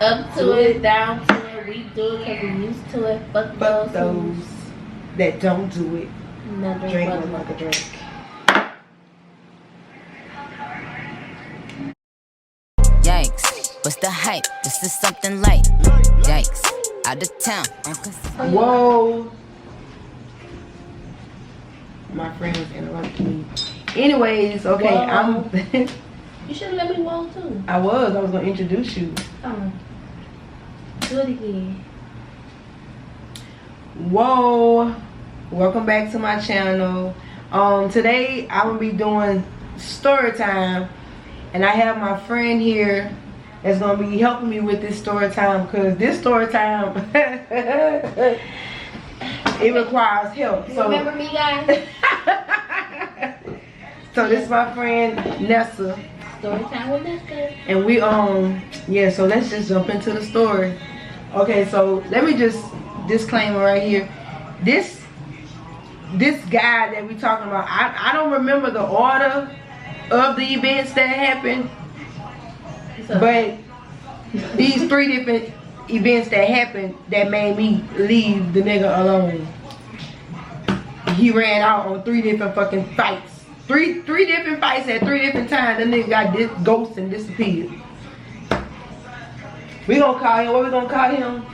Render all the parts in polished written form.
Up to it, down to it. We do it because we used to it. Fuck those that don't do it. Another Drink one like a drink. Yikes, what's the hype? This is something light. Yikes, out of town. Whoa. My friend was interrupting me. Anyways, okay, whoa. You should have let me whoa too. I was gonna introduce you. Oh. Do it again. Whoa. Welcome back to my channel. Today I'm gonna be doing story time. And I have my friend here that's gonna be helping me with this story time, because this story time it requires help. So remember me, guys? So this is my friend Nessa. Story time with Nessa. And we yeah, so let's just jump into the story. Okay, so let me just disclaimer right here. This guy that we talking about, I don't remember the order of the events that happened, but these 3 different events that happened that made me leave the nigga alone. He ran out on 3 different fucking fights. Three different fights at 3 different times. The nigga got ghost and disappeared. We gonna call him, what we gonna call him?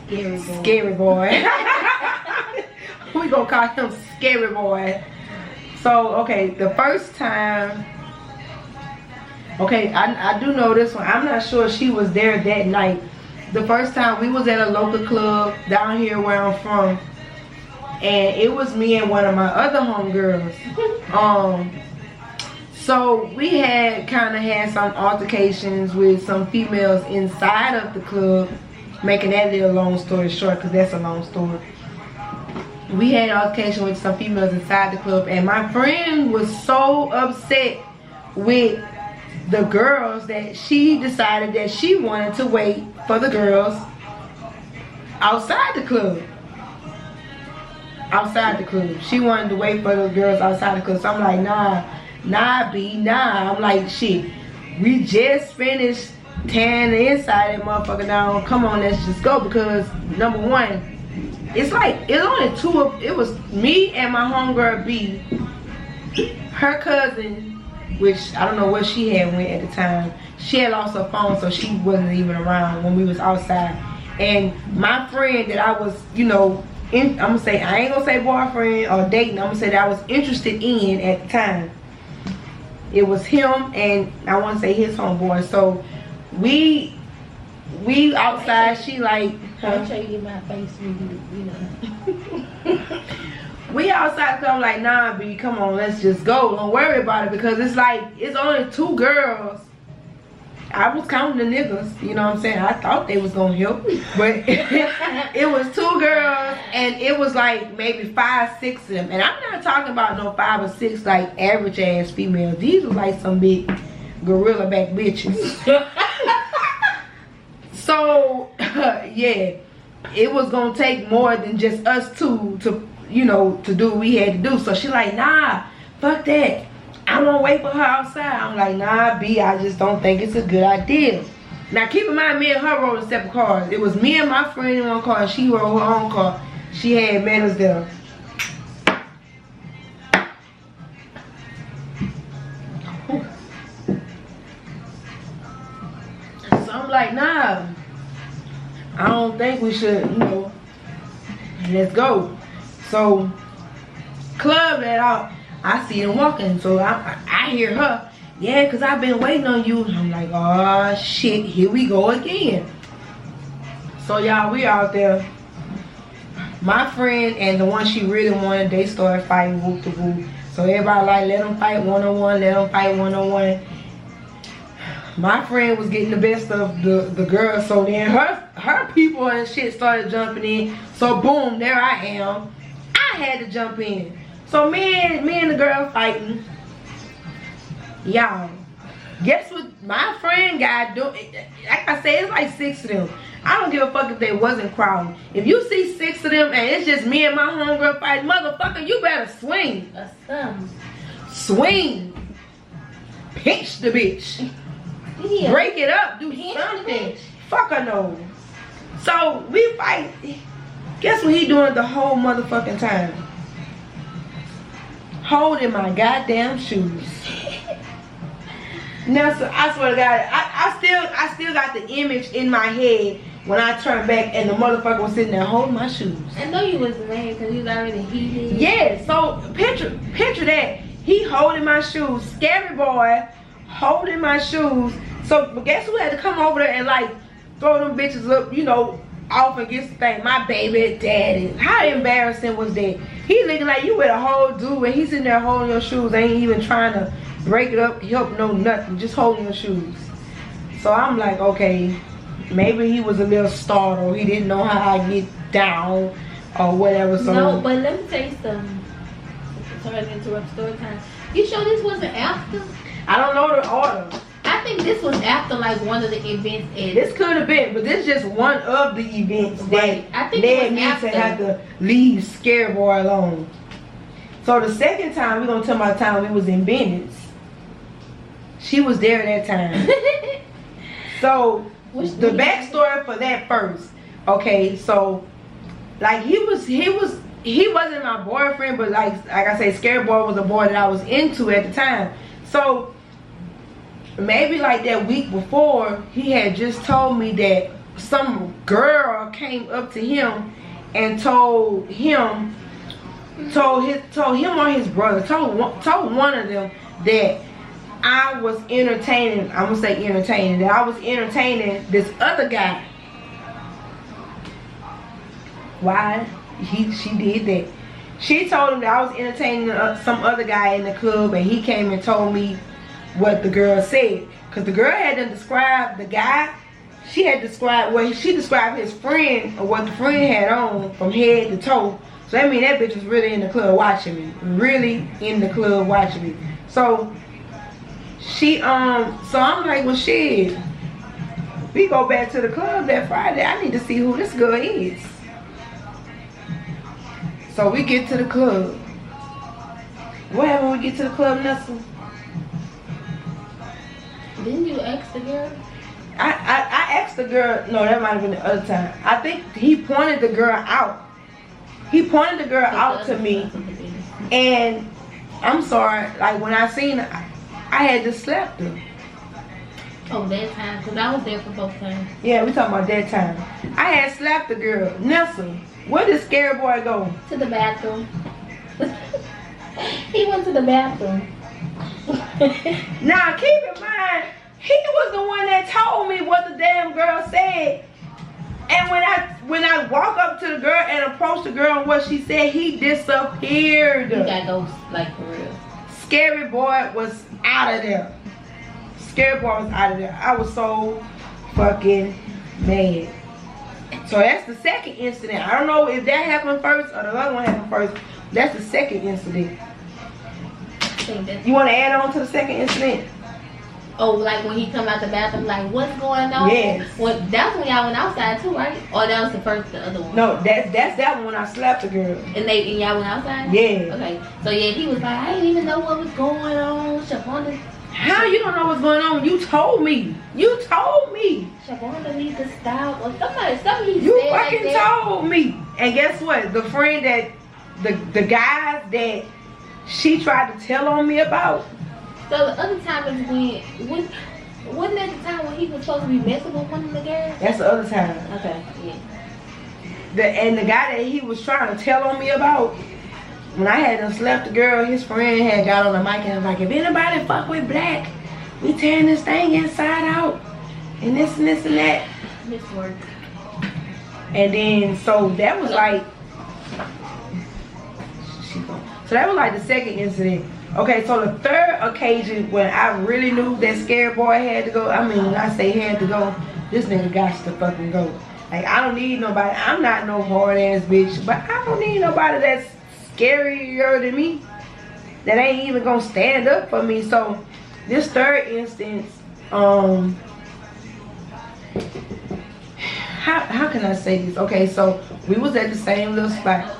Scary boy. Scary boy. We gonna call him Scary Boy. So, okay, the first time, okay, I do know this one. I'm not sure she was there that night. The first time we was at a local club down here where I'm from, and it was me and one of my other homegirls. So we had kind of had some altercations with some females inside of the club, making that little long story short, because that's a long story. We had an altercation with some females inside the club, and my friend was so upset with the girls that she decided that she wanted to wait for the girls outside the club. Outside the club. She wanted to wait for the girls outside the club. So I'm like, nah, B, nah. I'm like, shit, we just finished tearing the inside of that motherfucker down. Come on, let's just go, because number one, it's like, it's only 2 of, it was me and my homegirl B. Her cousin, which I don't know what she had went at the time. She had lost her phone, so she wasn't even around when we was outside. And my friend that I was, you know, I'm gonna say, I ain't gonna say boyfriend or dating, I'm gonna say that I was interested in at the time. It was him and I wanna say his homeboy. So we outside, she like, Make sure you get my face when you know. We outside, so I'm like, nah, B, come on, let's just go. Don't worry about it, because it's like, it's only 2 girls. I was counting the niggas, you know what I'm saying? I thought they was gonna help, but it was 2 girls, and it was like maybe 5, 6 of them. And I'm not talking about no 5 or 6 like average ass females. These were like some big gorilla back bitches. So yeah, it was gonna take more than just us 2 to, you know, to do what we had to do. So she like, nah, fuck that, I won't wait for her outside. I'm like, nah, B, I just don't think it's a good idea. Now keep in mind, me and her rode in separate cars. It was me and my friend in one car, and she rode her own car. She had met us there. So I'm like, nah, I don't think we should, you know, let's go. So club that out, I see them walking, so I hear her, yeah, because I've been waiting on you. And I'm like, oh shit, here we go again. So y'all, we out there. My friend and the one she really wanted, they started fighting, whoop to whoop. So everybody like, let them fight one-on-one, let them fight one-on-one. My friend was getting the best of the girl, so then her people and shit started jumping in. So boom, there I am. I had to jump in. So me and the girl fighting. Y'all, guess what my friend got doing? Like I said, it's like 6 of them. I don't give a fuck if they wasn't crowding. If you see 6 of them and it's just me and my homegirl fighting, motherfucker, you better swing. Swing. Pinch the bitch. Yeah. Break it up, do Pinch something. the bitch. Fuck her no. So we fight. Guess what he doing the whole motherfucking time? Holding my goddamn shoes. Now, so I swear to God, I still got the image in my head when I turned back and the motherfucker was sitting there holding my shoes. I know you was mad because you was already heated. Yeah, so picture that. He holding my shoes. Scary boy holding my shoes. So but guess who had to come over there and like throw them bitches up, you know, off and get the thing. My baby daddy. How embarrassing was that? He looking like you with a whole dude and he's sitting there holding your shoes. Ain't even trying to break it up, help, no nothing. Just holding your shoes. So I'm like, okay, maybe he was a little startled. He didn't know how I get down or whatever. So No, but let me tell you something. Sorry to interrupt story time. You sure this wasn't after? I don't know the order. I think this was after like one of the events. This could have been, but this is just one of the events Right. that I think it led was me after. to have to leave Scary Boy alone. So the second time, we're going to tell my time we was in Venice. She was there that time. So the backstory for that first. Okay, so like he wasn't my boyfriend, but like I say, Scary Boy was a boy that I was into at the time. So maybe like that week before, he had just told me that some girl came up to him and told him or his brother, told one of them that I was entertaining, I'm gonna say entertaining, that I was entertaining this other guy. Why? She did that. She told him that I was entertaining some other guy in the club, and he came and told me what the girl said. Because the girl had to describe the guy. She had described, well, she described his friend, or what the friend had on from head to toe. So that means that bitch was really in the club watching me. Really in the club watching me. So she, so I'm like, well, shit. We go back to the club that Friday. I need to see who this girl is. So we get to the club. What happened when we get to the club, Nestle? Didn't you ask the girl? I asked the girl, no, that might have been the other time. I think he pointed the girl out. He pointed the girl out to me. And I'm sorry, like when I seen her, I had just slapped her. Oh, that time, because I was there for both times. Yeah, we talking about that time. I had slapped the girl. Nestle, where did Scary Boy go? To the bathroom. He went to the bathroom. Now, keep in mind, he was the one that told me what the damn girl said. And when I walk up to the girl and approach the girl and what she said, he disappeared. You got those, like, for real. Scary Boy was out of there. Scary Boy was out of there. I was so fucking mad. So that's the second incident. I don't know if that happened first or the other one happened first. That's the second incident. You want to add on to the second incident? Oh, like when he come out the bathroom, like, what's going on? Yes. Well, that's when y'all went outside too, right? Or that was the other one? No, that's that one when I slapped the girl. And y'all went outside? Yeah. Okay. So yeah, he was like, I didn't even know what was going on. Shavonda. How you don't know what's going on? You told me. You told me. Shavonda needs to stop. Or somebody You said fucking like that. told me. And guess what? The friend that the guy that she tried to tell on me about. So the other time is wasn't that the time when he was supposed to be messing with one of the girls? That's the other time. Okay, yeah. And the guy that he was trying to tell on me about, when I had done slept the girl, his friend had got on the mic and was like, if anybody fuck with Black, we tearing this thing inside out. And this and this and that. This work. And then, so that was like, so that was like the second incident. Okay, so the third occasion when I really knew that Scary Boy had to go, I mean, when I say had to go, this nigga got to fucking go. Like, I don't need nobody, I'm not no hard ass bitch, but I don't need nobody that's scarier than me, that ain't even gonna stand up for me. So, this third instance, how can I say this? Okay, so we was at the same little spot.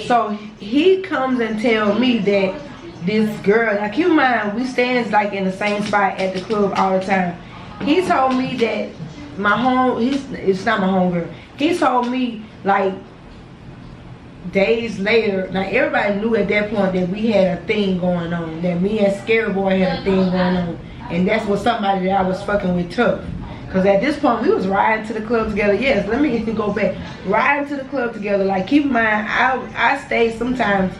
So he comes and tells me that this girl, now keep in mind, we stands like in the same spot at the club all the time. he told me that it's not my homegirl. He told me like days later, now everybody knew at that point that we had a thing going on, that me and Scary Boy had a thing going on, and that's what somebody that I was fucking with took. Cause at this point we was riding to the club together. Yes, let me go back. Riding to the club together. Like keep in mind, I stayed sometimes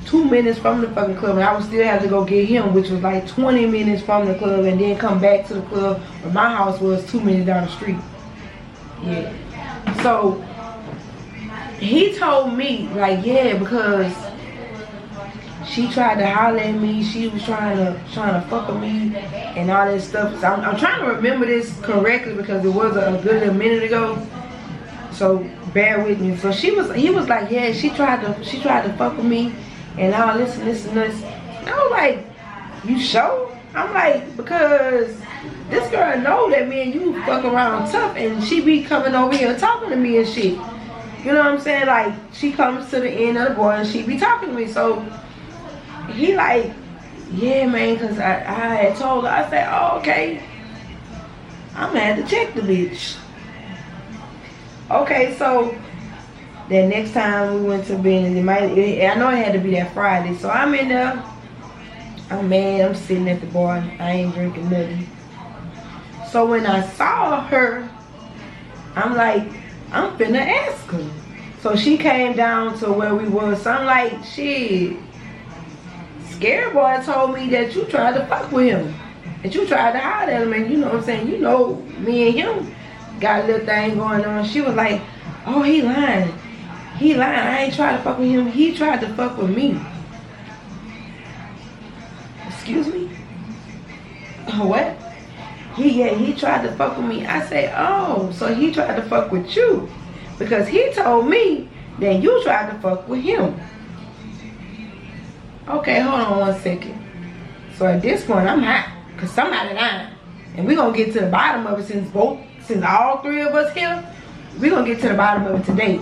2 minutes from the fucking club, and I would still have to go get him, which was like 20 minutes from the club, and then come back to the club where my house was 2 minutes down the street. Yeah. So he told me like, yeah, because she tried to holler at me, she was trying to fuck with me and all that stuff. So I'm trying to remember this correctly because it was a good minute ago. So bear with me. So he was like, yeah, she tried to fuck with me and all this and this and this. And I was like, you sure? I'm like, because this girl know that me and you fuck around tough, and she be coming over here talking to me and shit. You know what I'm saying? Like, she comes to the end of the board and she be talking to me. So he like, yeah, man, because I had told her, I said, oh, okay, I'm gonna have to check the bitch. Okay, so the next time we went to Benny, I know it had to be that Friday, so I'm in there, I'm mad, I'm sitting at the bar, I ain't drinking nothing. So when I saw her, I'm like, I'm finna ask her. So she came down to where we was, so I'm like, shit, Scary Boy told me that you tried to fuck with him, that you tried to hide at him, and you know what I'm saying, you know, me and him got a little thing going on. She was like, oh, he lying, I ain't trying to fuck with him, he tried to fuck with me. Excuse me? What? He tried to fuck with me. I say, oh, so he tried to fuck with you, because he told me that you tried to fuck with him. Okay, hold on 1 second. So at this point, I'm hot, because somebody lying. And we're going to get to the bottom of it since all three of us here. We're going to get to the bottom of it today.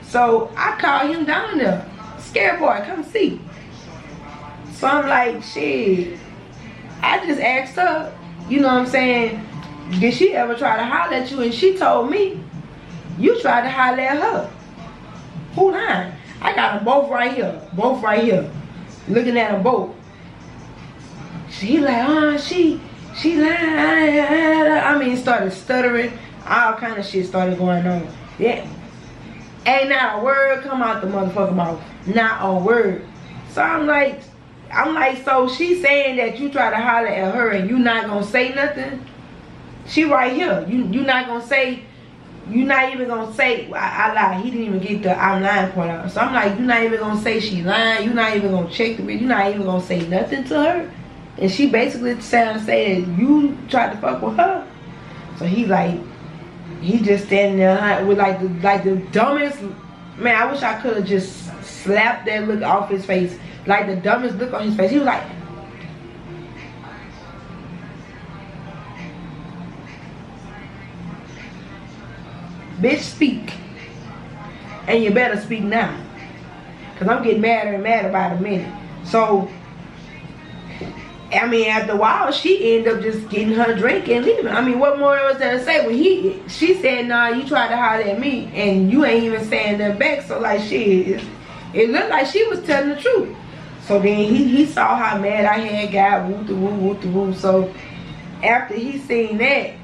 So I called him down there. Scary Boy, come see. So I'm like, shit. I just asked her, you know what I'm saying, did she ever try to holler at you? And she told me, you tried to holler at her. Who lying? I got them both right here. Looking at them both. She like, she lying. I mean, started stuttering. All kind of shit started going on. Yeah. Ain't not a word come out the motherfucker mouth. Not a word. So I'm like, so she saying that you try to holler at her and you not gonna say nothing? She right here. You not gonna say, you not even gonna say, I lied. He didn't even get the I'm lying part out. So I'm like, you not even gonna say she lying. You not even gonna check the bitch. You not even gonna say nothing to her. And she basically trying to say that you tried to fuck with her. So he like, he just standing there with like the dumbest, man, I wish I could have just slapped that look off his face. Like the dumbest look on his face. He was like, bitch, speak. And you better speak now. Because I'm getting madder and madder by the minute. So, I mean, after a while, she ended up just getting her drink and leaving. I mean, what more was there to say? When she said, nah, you tried to holler at me, and you ain't even saying that back. So, like, shit, it looked like she was telling the truth. So then he saw how mad I had got, whoop the woo. So, after he seen that,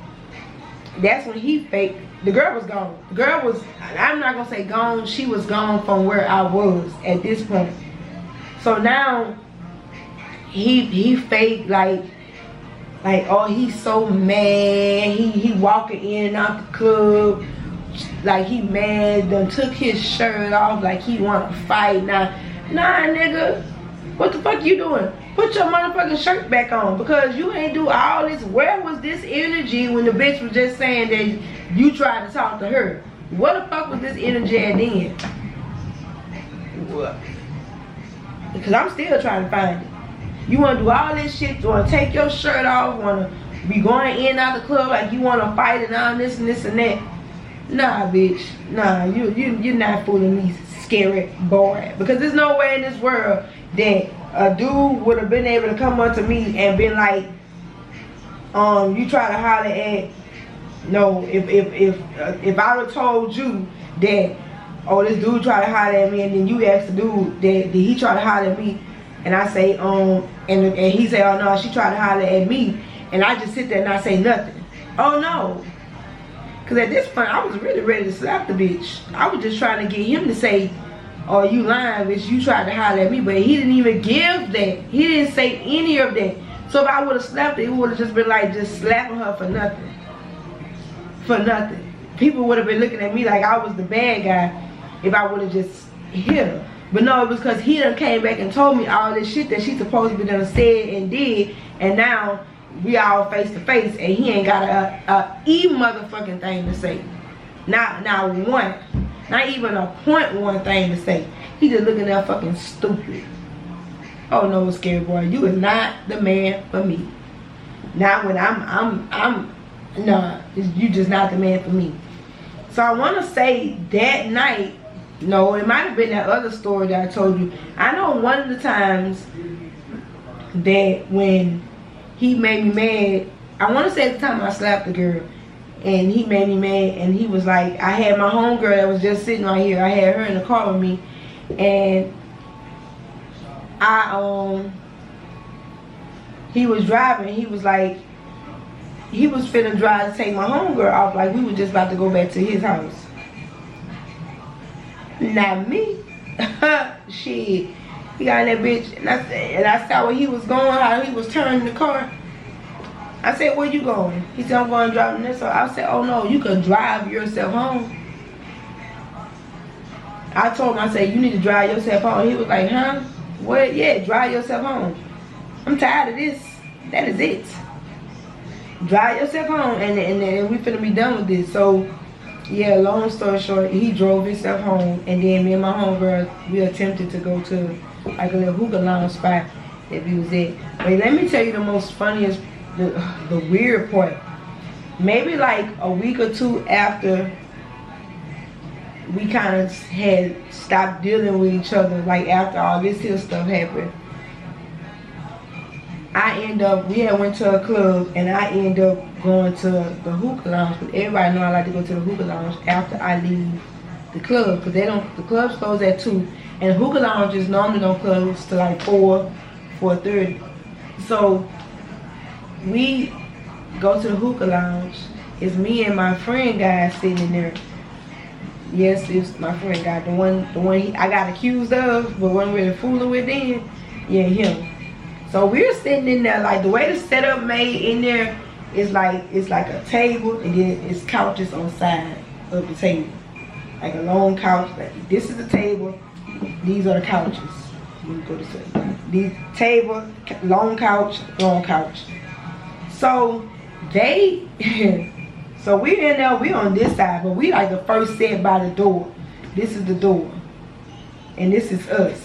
that's when he faked. The girl was gone. The girl was, I'm not going to say gone, she was gone from where I was at this point. So now, he faked like, oh, he's so mad. He walking in and out the club like he mad. Done took his shirt off like he want to fight. Nah, nigga, what the fuck you doing? Put your motherfucking shirt back on, because you ain't do all this. Where was this energy when the bitch was just saying that you tried to talk to her? What the fuck was this energy at then? What? Because I'm still trying to find it. You want to do all this shit, you want to take your shirt off, want to be going in and out the club like you want to fight and all this and this and that. Nah, bitch. Nah, you're not fooling me, Scary Boy. Because there's no way in this world that a dude would have been able to come up to me and been like, You try to holler at, no, if I would have told you that, oh, this dude tried to holler at me, and then you ask the dude that he tried to holler at me, and I say, and he say, oh no, she tried to holler at me, and I just sit there and not say nothing. Oh no. Cause at this point, I was really ready to slap the bitch. I was just trying to get him to say, oh, you lying, bitch, you tried to holler at me, but he didn't even give that. He didn't say any of that. So if I would have slapped her, it would have just been like just slapping her for nothing. For nothing. People would have been looking at me like I was the bad guy if I would have just hit her. But no, it was because he done came back and told me all this shit that she supposed to be done said and did, and now we all face to face, and he ain't got a motherfucking thing to say. Not one. Not even a .1 thing to say. He just looking there fucking stupid. Oh no, scary boy, you is not the man for me. Not when you just not the man for me. So I want to say that night, no, it might have been that other story that I told you. I know one of the times that when he made me mad, I want to say at the time I slapped the girl, and he made me mad, and he was like, I had my homegirl that was just sitting right here. I had her in the car with me, and he was driving. He was like, he was finna drive to take my homegirl off, like we were just about to go back to his house. Not me. Shit. He got in that bitch, and I saw where he was going, how he was turning the car. I said, where you going? He said, I'm going driving this. So I said, oh no, you can drive yourself home. I told him, I said, you need to drive yourself home. He was like, huh? What? Yeah, drive yourself home. I'm tired of this. That is it. Drive yourself home, and we finna be done with this. So, yeah, long story short, he drove himself home, and then me and my homegirl, we attempted to go to like a little hookah lounge spot that we was at. But let me tell you the most funniest, the weird part. Maybe like a week or two after we kind of had stopped dealing with each other, like after all this here stuff happened, we had went to a club, and I end up going to the hookah lounge, because everybody know I like to go to the hookah lounge after I leave the club, because the clubs close at 2, and hookah lounges normally don't close to like 4:30. So we go to the hookah lounge. It's me and my friend guy sitting in there. Yes, it's my friend guy, the one I got accused of, but wasn't really fooling with then. Yeah, him. So we're sitting in there, like the way the setup made in there is like, it's like a table, and then it's couches on the side of the table. Like a long couch. Like this is the table, these are the couches. Let me go this way. The table, long couch, long couch. So so we're in there, we on this side, but we like the first set by the door. This is the door. And this is us.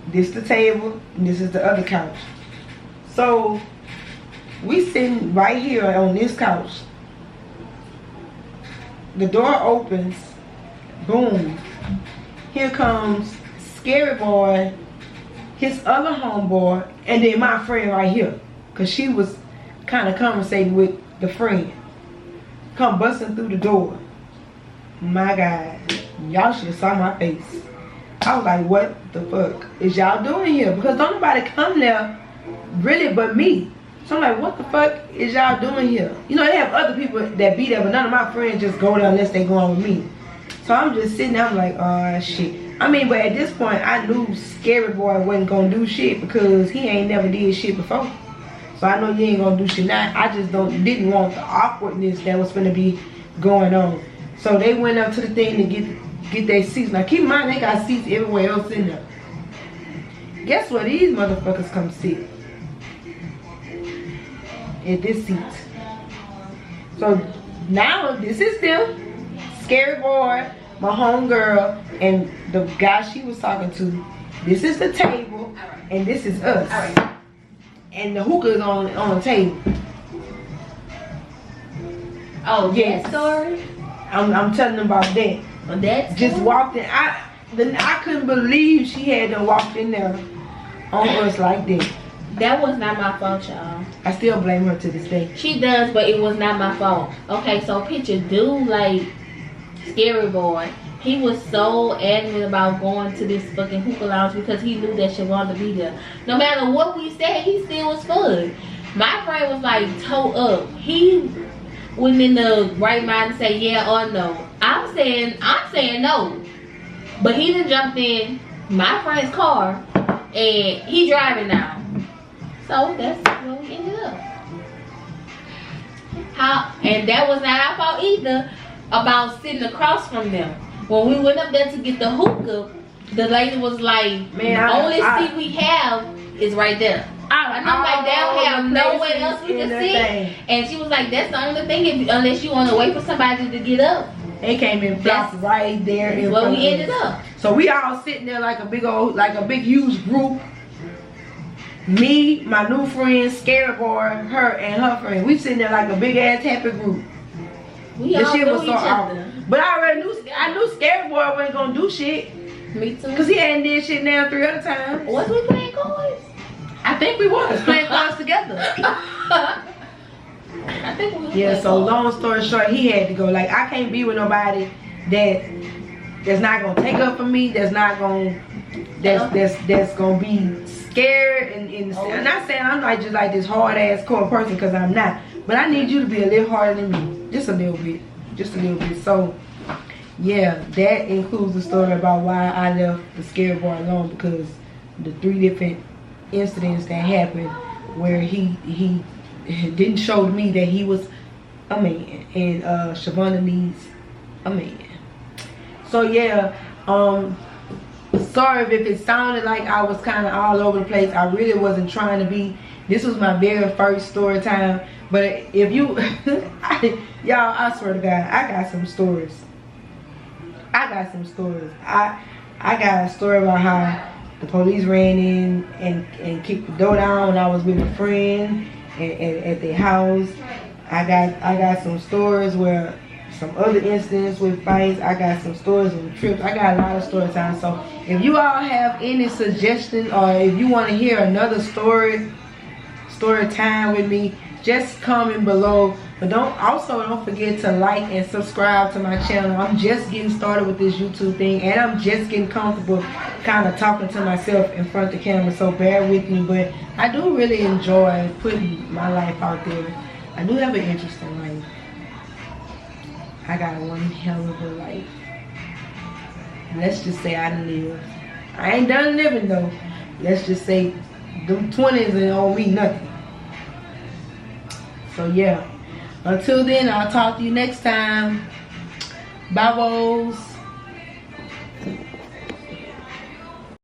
This the table, and this is the other couch. So we sitting right here on this couch. The door opens. Boom. Here comes Scary Boy, his other homeboy, and then my friend right here. Cause she was kind of conversating with the friend. Come busting through the door. My God. Y'all should have saw my face. I was like, what the fuck is y'all doing here? Because don't nobody come there really but me. So I'm like, what the fuck is y'all doing here? You know, they have other people that be there, but none of my friends just go there unless they go on with me. So I'm just sitting there, I'm like, oh shit. I mean, but at this point, I knew Scary Boy wasn't gonna do shit because he ain't never did shit before. So I know you ain't gonna do shit now. I just didn't want the awkwardness that was gonna be going on. So they went up to the thing to get their seats. Now keep in mind, they got seats everywhere else in there. Guess where these motherfuckers come sit? At this seat. So now this is them. Scary Boy, my homegirl, and the guy she was talking to. This is the table, and this is us. And the hookah is on the table. Oh, yes. That story? I'm telling them about that. Oh, that just walked in. I couldn't believe she had them walked in there on us like that. That was not my fault, y'all. I still blame her to this day. She does, but it was not my fault. Okay, so picture dude like Scary Boy. He was so adamant about going to this fucking hookah lounge because he knew that Siobhan would be there. No matter what we said, he still was fun. My friend was like toe up. He wasn't in the right mind to say yeah or no. I'm saying no. But he done jumped in my friend's car and he driving now. So that's where we ended up. And that was not our fault either about sitting across from them. When we went up there to get the hookah, the lady was like, man, only seat we have is right there. And I'm like, they don't have nowhere else we can sit. And she was like, that's the only thing, unless you want to wait for somebody to get up. They came and flopped right there in front of us. Where we ended up. So we all sitting there like a big huge group. Me, my new friend, Scary Boy, her and her friend. We sitting there like a big ass happy group. We all knew each other. But I knew Scary Boy wasn't gonna do shit. Me too. Cause he hadn't did shit now 3 other times. Was we playing cards? I think we was playing cards together. I think we was. Yeah, so long story short, he had to go. Like, I can't be with nobody that's not gonna take up for me, that's gonna be scared and I'm not saying I'm like just like this hard ass core person, because I'm not. But I need you to be a little harder than me. Just a little bit. Just a little bit. So yeah, that includes the story about why I left the Scary Boy alone, because the 3 different incidents that happened where he didn't show me that he was a man, and Siobhan needs a man. So yeah, sorry if it sounded like I was kind of all over the place. I really wasn't trying to be. This was my very first story time. But if you, y'all, I swear to God, I got some stories. I got a story about how the police ran in and kicked the door down when I was with a friend at their house. I got some stories where some other incidents with fights. I got some stories with trips. I got a lot of story time. So if you all have any suggestions, or if you want to hear another story time with me, just comment below. But don't forget to like and subscribe to my channel. I'm just getting started with this YouTube thing, and I'm just getting comfortable kind of talking to myself in front of the camera, so bear with me. But I do really enjoy putting my life out there. I do have an interesting life. I got one hell of a life. Let's just say I done lived. I ain't done living though. Let's just say them 20s ain't on me nothing. So yeah, until then, I'll talk to you next time. Bye, boys.